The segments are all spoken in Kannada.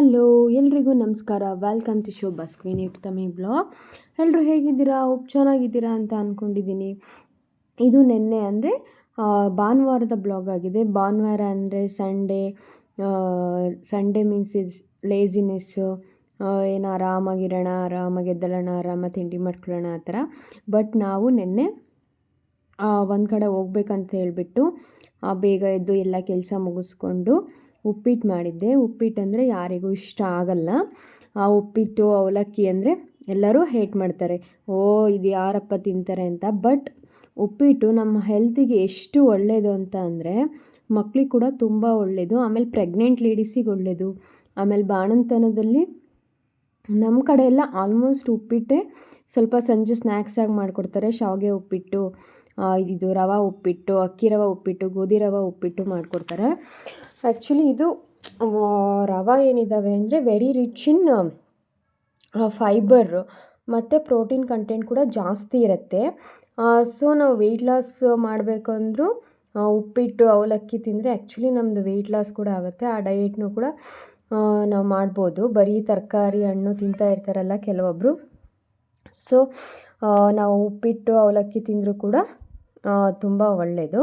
ಹಲೋ ಎಲ್ರಿಗೂ ನಮಸ್ಕಾರ. ವೆಲ್ಕಮ್ ಟು ಶೋ ಬಸ್ಕ್ವಿನ್ ಯುಕ್ತಮಿ ಬ್ಲಾಗ್. ಎಲ್ಲರೂ ಹೇಗಿದ್ದೀರಾ? ಚೆನ್ನಾಗಿದ್ದೀರಾ ಅಂತ ಅಂದ್ಕೊಂಡಿದ್ದೀನಿ. ಇದು ನಿನ್ನೆ ಅಂದರೆ ಭಾನುವಾರದ ಬ್ಲಾಗ್ ಆಗಿದೆ. ಭಾನುವಾರ ಅಂದರೆ ಸಂಡೇ ಮೀನ್ಸ್ ಇಸ್ ಲೇಜಿನೆಸ್ಸು, ಏನು ಆರಾಮಾಗಿರೋಣ, ಆರಾಮಾಗೆದ್ದಳೋಣ, ಆರಾಮ ತಿಂಡಿ ಮಾಡ್ಕೊಳ್ಳೋಣ ಆ ಥರ. ಬಟ್ ನಾವು ನಿನ್ನೆ ಒಂದು ಕಡೆ ಹೋಗ್ಬೇಕಂತ ಹೇಳಿಬಿಟ್ಟು ಬೇಗ ಎದ್ದು ಎಲ್ಲ ಕೆಲಸ ಮುಗಿಸ್ಕೊಂಡು ಉಪ್ಪಿಟ್ಟು ಮಾಡಿದ್ದೆ. ಉಪ್ಪಿಟ್ಟು ಅಂದರೆ ಯಾರಿಗೂ ಇಷ್ಟ ಆಗಲ್ಲ. ಆ ಉಪ್ಪಿಟ್ಟು ಅವಲಕ್ಕಿ ಅಂದರೆ ಎಲ್ಲರೂ ಹೇಟ್ ಮಾಡ್ತಾರೆ, ಇದು ಯಾರಪ್ಪ ತಿಂತಾರೆ ಅಂತ. ಬಟ್ ಉಪ್ಪಿಟ್ಟು ನಮ್ಮ ಹೆಲ್ತಿಗೆ ಎಷ್ಟು ಒಳ್ಳೆಯದು ಅಂತ ಅಂದರೆ ಮಕ್ಕಳಿಗೆ ಕೂಡ ತುಂಬ ಒಳ್ಳೆಯದು. ಆಮೇಲೆ ಪ್ರೆಗ್ನೆಂಟ್ ಲೇಡೀಸಿಗೆ ಒಳ್ಳೆಯದು. ಆಮೇಲೆ ಬಾಣಂತನದಲ್ಲಿ ನಮ್ಮ ಕಡೆ ಎಲ್ಲ ಆಲ್ಮೋಸ್ಟ್ ಉಪ್ಪಿಟ್ಟೆ ಸ್ವಲ್ಪ ಸಂಜೆ ಸ್ನ್ಯಾಕ್ಸಾಗಿ ಮಾಡಿಕೊಡ್ತಾರೆ. ಶಾವಿಗೆ ಉಪ್ಪಿಟ್ಟು, ಇದು ರವೆ ಉಪ್ಪಿಟ್ಟು, ಅಕ್ಕಿ ರವೆ ಉಪ್ಪಿಟ್ಟು, ಗೋಧಿ ರವೆ ಉಪ್ಪಿಟ್ಟು ಮಾಡಿಕೊಡ್ತಾರೆ. ಆ್ಯಕ್ಚುಲಿ ಇದು ರವೆ ಏನಿದ್ದಾವೆ ಅಂದರೆ ವೆರಿ ರಿಚ್ ಇನ್ ಫೈಬರ್ ಮತ್ತು ಪ್ರೋಟೀನ್ ಕಂಟೆಂಟ್ ಕೂಡ ಜಾಸ್ತಿ ಇರುತ್ತೆ. ಸೊ ನಾವು ವೆಯ್ಟ್ ಲಾಸ್ ಮಾಡಬೇಕಂದ್ರೂ ಉಪ್ಪಿಟ್ಟು ಅವಲಕ್ಕಿ ತಿಂದರೆ ಆ್ಯಕ್ಚುಲಿ ನಮ್ಮದು ವೆಯ್ಟ್ ಲಾಸ್ ಕೂಡ ಆಗುತ್ತೆ. ಆ ಡಯೆಟ್ನೂ ಕೂಡ ನಾವು ಮಾಡ್ಬೋದು. ಬರೀ ತರಕಾರಿ ಹಣ್ಣು ತಿಂತಾ ಇರ್ತಾರಲ್ಲ ಕೆಲವೊಬ್ಬರು. ಸೊ ನಾವು ಉಪ್ಪಿಟ್ಟು ಅವಲಕ್ಕಿ ತಿಂದರೂ ಕೂಡ ತುಂಬ ಒಳ್ಳೆಯದು.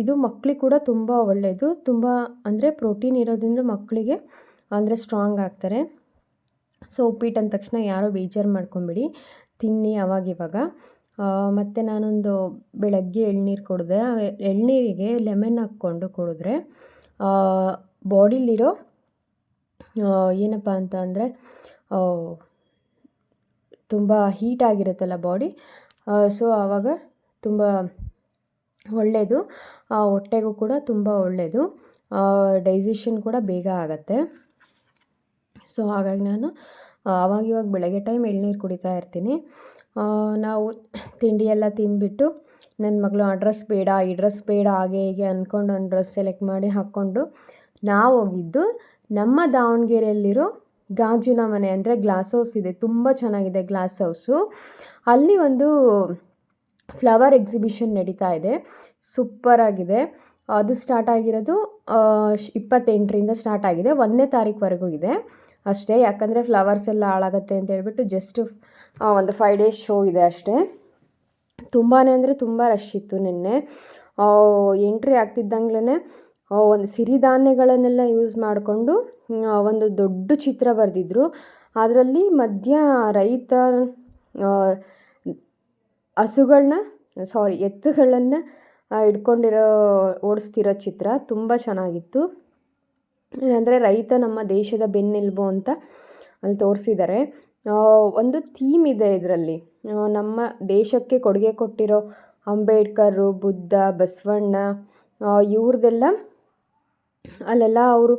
ಇದು ಮಕ್ಕಳಿಗೆ ಕೂಡ ತುಂಬ ಒಳ್ಳೆಯದು. ತುಂಬ ಅಂದರೆ ಪ್ರೋಟೀನ್ ಇರೋದ್ರಿಂದ ಮಕ್ಕಳಿಗೆ ಅಂದರೆ ಸ್ಟ್ರಾಂಗ್ ಆಗ್ತಾರೆ. ಸೊ ಉಪ್ಪಿಟ್ಟು ಅಂದ ತಕ್ಷಣ ಯಾರೋ ಬೇಜಾರು ಮಾಡ್ಕೊಂಬಿಡಿ, ತಿನ್ನಿ ಅವಾಗಿವಾಗ. ಮತ್ತು ನಾನೊಂದು ಬೆಳಗ್ಗೆ ಎಳ್ನೀರು ಕುಡಿದೆ. ಎಳ್ನೀರಿಗೆ ಲೆಮನ್ ಹಾಕ್ಕೊಂಡು ಕುಡಿದ್ರೆ ಬಾಡಿಲಿರೋ ಏನಪ್ಪ ಅಂತ ಅಂದರೆ ತುಂಬ ಹೀಟ್ ಆಗಿರುತ್ತಲ್ಲ ಬಾಡಿ, ಸೊ ಆವಾಗ ತುಂಬ ಒಳ್ಳೆಯದು. ಹೊಟ್ಟೆಗೂ ಕೂಡ ತುಂಬ ಒಳ್ಳೆಯದು. ಡೈಜೆಷನ್ ಕೂಡ ಬೇಗ ಆಗುತ್ತೆ. ಸೊ ಹಾಗಾಗಿ ನಾನು ಆವಾಗಿವಾಗ ಬೆಳಗ್ಗೆ ಟೈಮ್ ಎಳ್ನೀರು ಕುಡಿತಾ ಇರ್ತೀನಿ. ನಾವು ತಿಂಡಿ ಎಲ್ಲ ತಿಂದುಬಿಟ್ಟು ನನ್ನ ಮಗಳು ಆ ಡ್ರೆಸ್ ಬೇಡ, ಈ ಡ್ರೆಸ್ ಬೇಡ, ಹಾಗೆ ಹೀಗೆ ಅಂದ್ಕೊಂಡು ಒಂದು ಡ್ರೆಸ್ ಸೆಲೆಕ್ಟ್ ಮಾಡಿ ಹಾಕ್ಕೊಂಡು ನಾವು ಹೋಗಿದ್ದು ನಮ್ಮ ದಾವಣಗೆರೆಯಲ್ಲಿರೋ ಗಾಜಿನ ಮನೆ ಅಂದರೆ ಗ್ಲಾಸ್ ಹೌಸ್ ಇದೆ. ತುಂಬ ಚೆನ್ನಾಗಿದೆ ಗ್ಲಾಸ್ ಹೌಸು. ಅಲ್ಲಿ ಒಂದು ಫ್ಲವರ್ ಎಕ್ಸಿಬಿಷನ್ ನಡೀತಾ ಇದೆ. ಸೂಪರಾಗಿದೆ. ಅದು ಸ್ಟಾರ್ಟ್ ಆಗಿರೋದು 28ರಿಂದ ಸ್ಟಾರ್ಟ್ ಆಗಿದೆ. 1ನೇ ತಾರೀಕುವರೆಗೂ ಇದೆ ಅಷ್ಟೇ. ಯಾಕಂದರೆ ಫ್ಲವರ್ಸ್ ಎಲ್ಲ ಹಾಳಾಗುತ್ತೆ ಅಂತ ಹೇಳ್ಬಿಟ್ಟು ಜಸ್ಟ್ ಒಂದು 5 ಡೇಸ್ ಶೋ ಇದೆ ಅಷ್ಟೇ. ತುಂಬಾ ಅಂದರೆ ತುಂಬ ರಶ್ ಇತ್ತು ನಿನ್ನೆ. ಎಂಟ್ರಿ ಆಗ್ತಿದ್ದಂಗ್ಲೇ ಒಂದು ಸಿರಿಧಾನ್ಯಗಳನ್ನೆಲ್ಲ ಯೂಸ್ ಮಾಡಿಕೊಂಡು ಒಂದು ದೊಡ್ಡ ಚಿತ್ರ ಬರೆದಿದ್ರು. ಅದರಲ್ಲಿ ಮಧ್ಯ ರೈತ ಎತ್ತುಗಳನ್ನು ಓಡಿಸ್ತಿರೋ ಚಿತ್ರ ತುಂಬ ಚೆನ್ನಾಗಿತ್ತು. ಅಂದರೆ ರೈತ ನಮ್ಮ ದೇಶದ ಬೆನ್ನೆಲುಬು ಅಂತ ಅಲ್ಲಿ ತೋರಿಸಿದ್ದಾರೆ. ಒಂದು ಥೀಮ್ ಇದೆ ಇದರಲ್ಲಿ. ನಮ್ಮ ದೇಶಕ್ಕೆ ಕೊಡುಗೆ ಕೊಟ್ಟಿರೋ ಅಂಬೇಡ್ಕರು, ಬುದ್ಧ, ಬಸವಣ್ಣ ಇವ್ರದ್ದೆಲ್ಲ ಅಲ್ಲೆಲ್ಲ ಅವರು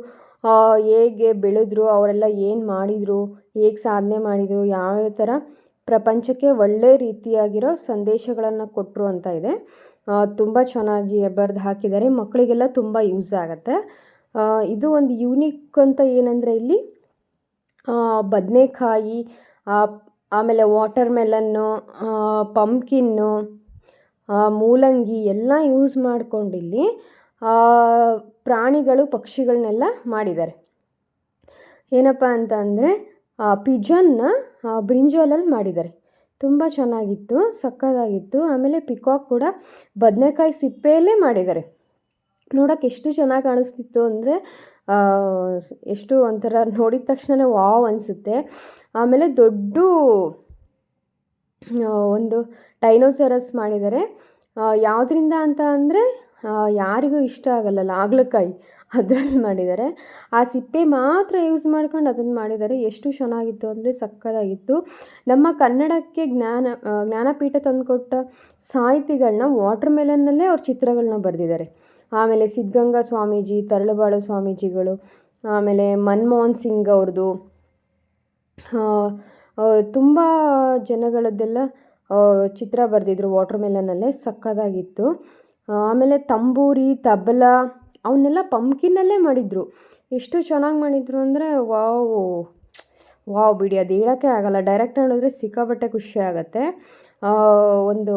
ಹೇಗೆ ಬೆಳೆದ್ರು, ಅವರೆಲ್ಲ ಏನು ಮಾಡಿದರು, ಹೇಗೆ ಸಾಧನೆ ಮಾಡಿದರು, ಯಾವ್ಯಾವ ಥರ ಪ್ರಪಂಚಕ್ಕೆ ಒಳ್ಳೆ ರೀತಿಯಾಗಿರೋ ಸಂದೇಶಗಳನ್ನು ಕೊಟ್ಟರು ಅಂತ ಇದೆ. ತುಂಬ ಚೆನ್ನಾಗಿ ಬರೆದು ಹಾಕಿದ್ದಾರೆ. ಮಕ್ಕಳಿಗೆಲ್ಲ ತುಂಬ ಯೂಸ್ ಆಗುತ್ತೆ. ಇದು ಒಂದು ಯೂನಿಕ್ ಅಂತ ಏನಂದರೆ ಇಲ್ಲಿ ಬದನೆಕಾಯಿ, ಆಮೇಲೆ ವಾಟರ್ ಮೆಲನ್ನು, ಪಂಪ್ಕಿನ್ನು, ಮೂಲಂಗಿ ಎಲ್ಲ ಯೂಸ್ ಮಾಡ್ಕೊಂಡಿಲ್ಲಿ ಪ್ರಾಣಿಗಳು, ಪಕ್ಷಿಗಳನ್ನೆಲ್ಲ ಮಾಡಿದ್ದಾರೆ. ಏನಪ್ಪ ಅಂತ ಅಂದರೆ ಪಿಜನ್ನ ಬ್ರಿಂಜಾಲಲ್ಲಿ ಮಾಡಿದ್ದಾರೆ. ತುಂಬ ಚೆನ್ನಾಗಿತ್ತು, ಸಕ್ಕತ್ತಾಗಿತ್ತು. ಆಮೇಲೆ ಪಿಕಾಕ್ ಕೂಡ ಬದನೆಕಾಯಿ ಸಿಪ್ಪೆಯಲ್ಲೇ ಮಾಡಿದ್ದಾರೆ. ನೋಡೋಕೆ ಎಷ್ಟು ಚೆನ್ನಾಗಿ ಕಾಣಿಸ್ತಿತ್ತು ಅಂದರೆ ಎಷ್ಟು ಒಂಥರ ನೋಡಿದ ತಕ್ಷಣ ವಾವ್ ಅನಿಸುತ್ತೆ. ಆಮೇಲೆ ದೊಡ್ಡ ಒಂದು ಡೈನೋಸರಸ್ ಮಾಡಿದ್ದಾರೆ. ಯಾವುದರಿಂದ ಅಂತ ಅಂದರೆ ಯಾರಿಗೂ ಇಷ್ಟ ಆಗಲ್ಲಲ್ಲ ಹಾಗಲಕಾಯಿ, ಅದರಲ್ಲಿ ಮಾಡಿದ್ದಾರೆ. ಆ ಸಿಪ್ಪೆ ಮಾತ್ರ ಯೂಸ್ ಮಾಡ್ಕೊಂಡು ಅದನ್ನು ಮಾಡಿದ್ದಾರೆ. ಎಷ್ಟು ಚೆನ್ನಾಗಿತ್ತು ಅಂದರೆ ಸಕ್ಕತ್ತಾಗಿತ್ತು. ನಮ್ಮ ಕನ್ನಡಕ್ಕೆ ಜ್ಞಾನಪೀಠ ತಂದುಕೊಟ್ಟ ಸಾಹಿತಿಗಳನ್ನ ವಾಟರ್ ಮೆಲನ್ನಲ್ಲೇ ಅವ್ರ ಚಿತ್ರಗಳನ್ನ ಬರೆದಿದ್ದಾರೆ. ಆಮೇಲೆ ಸಿದ್ಧಗಂಗಾ ಸ್ವಾಮೀಜಿ, ತರಳಬಾಳು ಸ್ವಾಮೀಜಿಗಳು, ಆಮೇಲೆ ಮನಮೋಹನ್ ಸಿಂಗ್ ಅವ್ರದ್ದು, ತುಂಬ ಜನಗಳದ್ದೆಲ್ಲ ಚಿತ್ರ ಬರೆದಿದ್ರು ವಾಟರ್ ಮೆಲನ್ನಲ್ಲೇ. ಸಕ್ಕತ್ತಾಗಿತ್ತು. ಆಮೇಲೆ ತಂಬೂರಿ, ತಬಲ ಅವನ್ನೆಲ್ಲ ಪಂಪ್ಕಿನ್ನಲ್ಲೇ ಮಾಡಿದರು. ಎಷ್ಟು ಚೆನ್ನಾಗಿ ಮಾಡಿದರು ಅಂದರೆ ವಾವ್ ಬಿಡಿ, ಅದು ಹೇಳೋಕ್ಕೆ ಆಗೋಲ್ಲ. ಡೈರೆಕ್ಟ್ ನೋಡಿದ್ರೆ ಸಿಕ್ಕಾಪಟ್ಟೆ ಖುಷಿ ಆಗುತ್ತೆ. ಒಂದು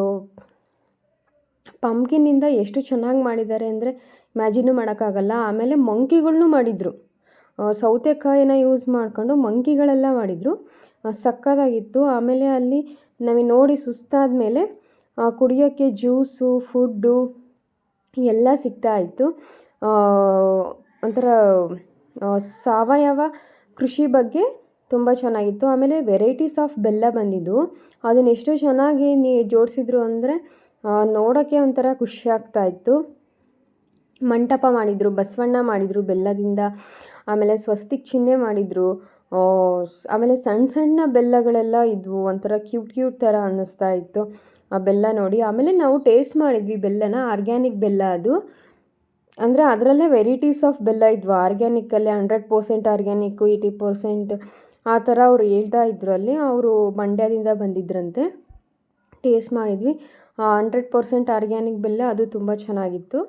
ಪಂಪ್ಕಿನ್ನಿಂದ ಎಷ್ಟು ಚೆನ್ನಾಗಿ ಮಾಡಿದ್ದಾರೆ ಅಂದರೆ ಇಮ್ಯಾಜಿನೂ ಮಾಡೋಕ್ಕಾಗಲ್ಲ. ಆಮೇಲೆ ಮಂಕಿಗಳ್ನೂ ಮಾಡಿದರು. ಸೌತೆಕಾಯಿನ ಯೂಸ್ ಮಾಡ್ಕೊಂಡು ಮಂಕಿಗಳೆಲ್ಲ ಮಾಡಿದರು. ಸಕ್ಕತ್ತಾಗಿತ್ತು. ಆಮೇಲೆ ಅಲ್ಲಿ ನಮಗೆ ನೋಡಿ ಸುಸ್ತಾದ ಮೇಲೆ ಕುಡಿಯೋಕ್ಕೆ ಜ್ಯೂಸು, ಫುಡ್ಡು ಎಲ್ಲ ಸಿಗ್ತಾ ಇತ್ತು. ಒಂಥರ ಸಾವಯವ ಕೃಷಿ ಬಗ್ಗೆ ತುಂಬ ಚೆನ್ನಾಗಿತ್ತು. ಆಮೇಲೆ ವೆರೈಟೀಸ್ ಆಫ್ ಬೆಲ್ಲ ಬಂದಿದ್ದು, ಅದನ್ನು ಎಷ್ಟು ಚೆನ್ನಾಗಿ ಜೋಡಿಸಿದ್ರು ಅಂದರೆ ನೋಡೋಕ್ಕೆ ಒಂಥರ ಖುಷಿ ಆಗ್ತಾಯಿತ್ತು. ಮಂಟಪ ಮಾಡಿದರು, ಬಸವಣ್ಣ ಮಾಡಿದರು ಬೆಲ್ಲದಿಂದ. ಆಮೇಲೆ ಸ್ವಸ್ತಿಕ್ ಚಿಹ್ನೆ ಮಾಡಿದರು. ಆಮೇಲೆ ಸಣ್ಣ ಸಣ್ಣ ಬೆಲ್ಲಗಳೆಲ್ಲ ಇದ್ವು, ಒಂಥರ ಕ್ಯೂಟ್ ಥರ ಅನ್ನಿಸ್ತಾ ಇತ್ತು ಆ ಬೆಲ್ಲ ನೋಡಿ. ಆಮೇಲೆ ನಾವು ಟೇಸ್ಟ್ ಮಾಡಿದ್ವಿ ಬೆಲ್ಲನ, ಆರ್ಗ್ಯಾನಿಕ್ ಬೆಲ್ಲ ಅದು. ಅಂದರೆ ಅದರಲ್ಲೇ ವೆರೈಟೀಸ್ ಆಫ್ ಬೆಲ್ಲ ಇದ್ವು. ಆರ್ಗ್ಯಾನಿಕ್ಕಲ್ಲೇ 100% ಆರ್ಗ್ಯಾನಿಕ್ಕು, 80% ಆ ಥರ ಅವ್ರು ಹೇಳ್ತಾ ಇದ್ರು. ಅಲ್ಲಿ ಅವರು ಮಂಡ್ಯದಿಂದ ಬಂದಿದ್ರಂತೆ. ಟೇಸ್ಟ್ ಮಾಡಿದ್ವಿ. 100% ಆರ್ಗ್ಯಾನಿಕ್ ಬೆಲ್ಲ, ಅದು ತುಂಬ ಚೆನ್ನಾಗಿತ್ತು.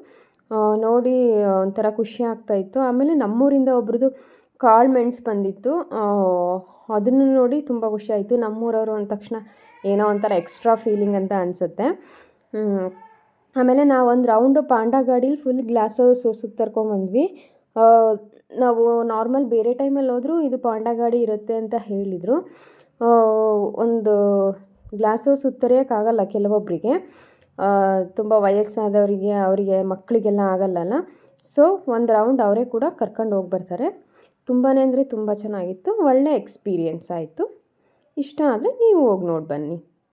ನೋಡಿ ಒಂಥರ ಖುಷಿ ಆಗ್ತಾಯಿತ್ತು. ಆಮೇಲೆ ನಮ್ಮೂರಿಂದ ಒಬ್ರದ್ದು ಕಾಳು ಮೆಣಸು ಬಂದಿತ್ತು. ಅದನ್ನು ನೋಡಿ ತುಂಬ ಖುಷಿ ಆಯಿತು. ನಮ್ಮೂರವರು ಅಂದ ತಕ್ಷಣ ಏನೋ ಒಂಥರ ಎಕ್ಸ್ಟ್ರಾ ಫೀಲಿಂಗ್ ಅಂತ ಅನಿಸುತ್ತೆ. ಆಮೇಲೆ ನಾವೊಂದು ರೌಂಡು ಪಾಂಡ ಗಾಡೀಲಿ ಫುಲ್ ಗ್ಲಾಸ್ ಹೌಸ್ ಸುತ್ತರ್ಕೊಂಬಂದ್ವಿ. ನಾವು ನಾರ್ಮಲ್ ಬೇರೆ ಟೈಮಲ್ಲಿ ಹೋದರೂ ಇದು ಪಾಂಡ ಗಾಡಿ ಇರುತ್ತೆ ಅಂತ ಹೇಳಿದರು. ಒಂದು ಗ್ಲಾಸ್ ಹೌಸ್ ಸುತ್ತರಿಯೋಕ್ಕಾಗಲ್ಲ ಕೆಲವೊಬ್ಬರಿಗೆ, ತುಂಬ ವಯಸ್ಸಾದವರಿಗೆ, ಅವರಿಗೆ ಮಕ್ಕಳಿಗೆಲ್ಲ ಆಗಲ್ಲಲ್ಲ. ಸೊ ಒಂದು ರೌಂಡ್ ಅವರೇ ಕೂಡ ಕರ್ಕೊಂಡು ಹೋಗಿ ಬರ್ತಾರೆ. ತುಂಬಾ ಅಂದರೆ ತುಂಬ ಚೆನ್ನಾಗಿತ್ತು. ಒಳ್ಳೆ ಎಕ್ಸ್ಪೀರಿಯೆನ್ಸ್ ಆಯಿತು. ಇಷ್ಟ ಆದರೆ ನೀವು ಹೋಗಿ ನೋಡಿ ಬನ್ನಿ.